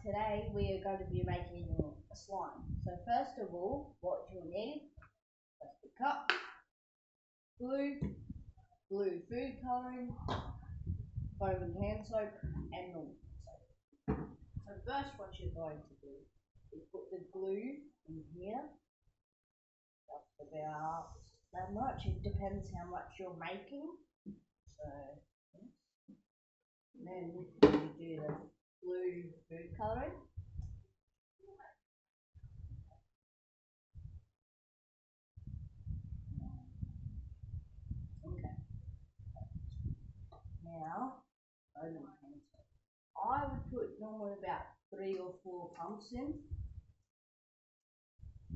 today we are going to be making a slime. So first of all, what you'll need is a cup, blue food colouring, foaming hand soap, and normal soap. So first what you're going to do is put the glue in here, just about that much. It depends how much you're making. So then you do the blue food colouring. Okay. Now, I would put normally about 3 or 4 pumps in.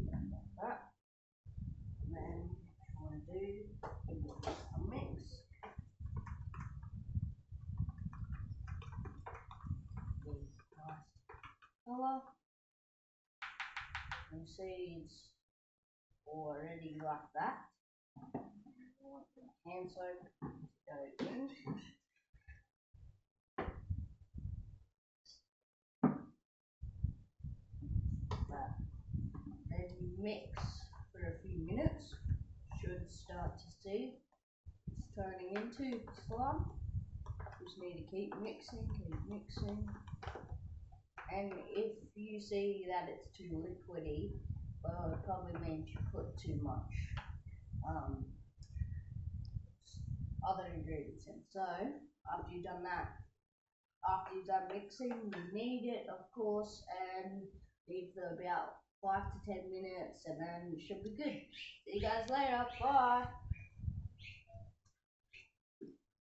Like that. And then what I want to do is a mix. Nice colour. You see it's already like that. I want the hand soap to go in. Then you mix for a few minutes. Should start to see it's turning into slime. Just need to keep mixing, and if you see that it's too liquidy, well, it probably means you put too much other ingredients in. So after you've done that, after you've done mixing, you knead it, of course, and leave for about 5 to 10 minutes, and then you should be good. See you guys later. Bye.